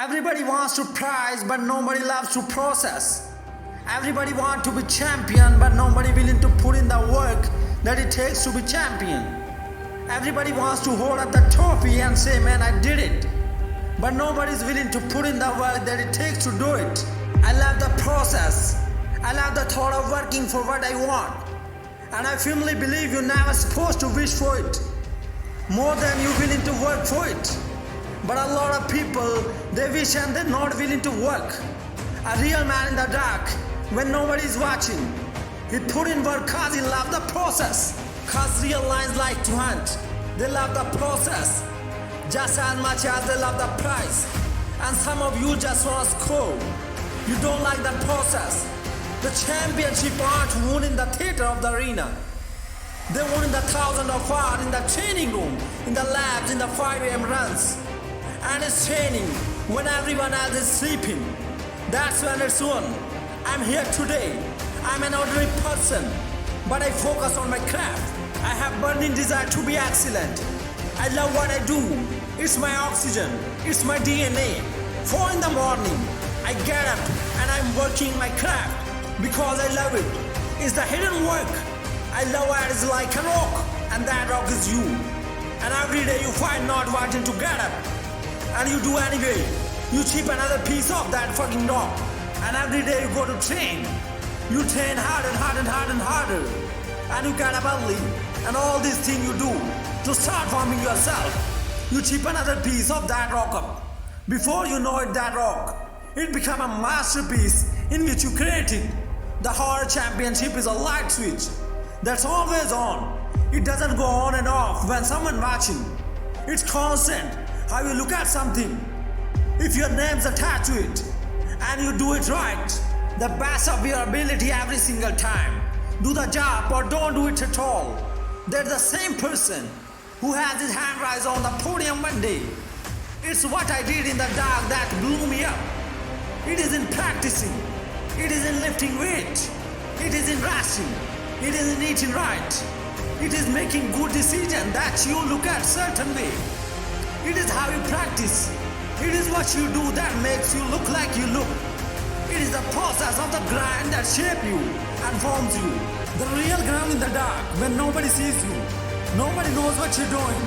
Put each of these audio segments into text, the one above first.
Everybody wants to prize, but nobody loves to process. Everybody wants to be champion, but nobody willing to put in the work that it takes to be champion. Everybody wants to hold up the trophy and say, man, I did it. But nobody's willing to put in the work that it takes to do it. I love the process. I love the thought of working for what I want. And I firmly believe you're never supposed to wish for it more than you're willing to work for it. But a lot of people, they wish and they're not willing to work. A real man in the dark, when nobody's watching, he put in work cause he loved the process. Cause real lions like to hunt. They love the process just as much as they love the prize. And some of you just want to score. You don't like the process. The championship aren't won in the theater of the arena. They won in the thousands of hours in the training room, in the labs, in the 5 a.m. runs. And it's training when everyone else is sleeping. That's when it's won. I'm here today. I'm an ordinary person, but I focus on my craft. I have burning desire to be excellent. I love what I do. It's my oxygen. It's my DNA. 4 in the morning, I get up and I'm working my craft because I love it. It's the hidden work. I love it. It's like a rock, and that rock is you. And every day you find not wanting to get up, and you do anyway. You chip another piece of that fucking rock. And every day you go to train. You train harder and harder and harder and harder. And you get up early. And all these things you do to start forming yourself. You chip another piece of that rock up. Before you know it, that rock, it become a masterpiece in which you created. The horror championship is a light switch that's always on. It doesn't go on and off when someone watching. It's constant. How you look at something. If your name's attached to it and you do it right, the best of your ability every single time. Do the job or don't do it at all. They're the same person who has his hand raised on the podium one day. It's what I did in the dark that blew me up. It is in practicing. It is in lifting weight. It is in resting. It is in eating right. It is making good decisions that you look at certain way. It is how you practice. It is what you do that makes you look like you look. It is the process of the grind that shapes you and forms you. The real ground in the dark when nobody sees you. Nobody knows what you're doing.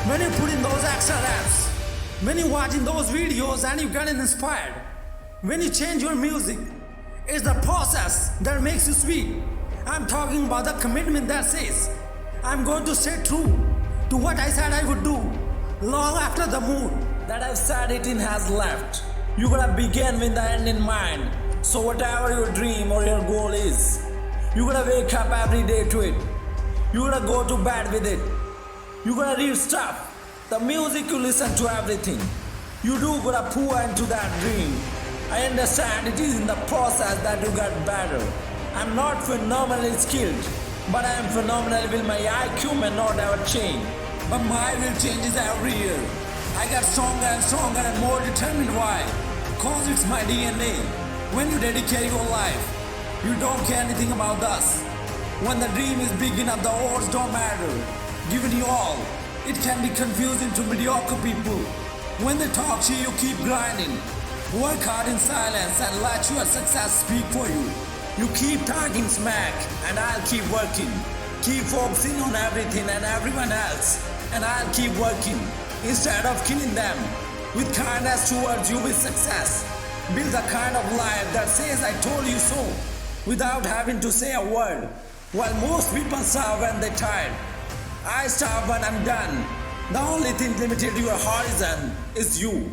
When you put in those extra reps. When you watching those videos and you get inspired. When you change your music. It's the process that makes you sweet. I'm talking about the commitment that says, I'm going to stay true to what I said I would do. Long after the mood that I've said it in has left. You gotta begin with the end in mind. So whatever your dream or your goal is, you gotta wake up every day to it. You gotta go to bed with it. You gotta read stuff. The music you listen to, everything. You do gotta pour into that dream. I understand it is in the process that you get better. I'm not phenomenally skilled, but I am phenomenal with my IQ may not ever change. But my will changes every year. I get stronger and stronger and more determined. Why? Cause it's my DNA. When you dedicate your life, you don't care anything about us. When the dream is big enough, the odds don't matter. Giving you all, it can be confusing to mediocre people. When they talk to you, keep grinding. Work hard in silence and let your success speak for you. You keep talking smack and I'll keep working. Keep focusing on everything and everyone else. And I'll keep working instead of killing them. With kindness towards you with success. Build the kind of life that says I told you so without having to say a word. While most people starve when they're tired, I starve when I'm done. The only thing limited to your horizon is you.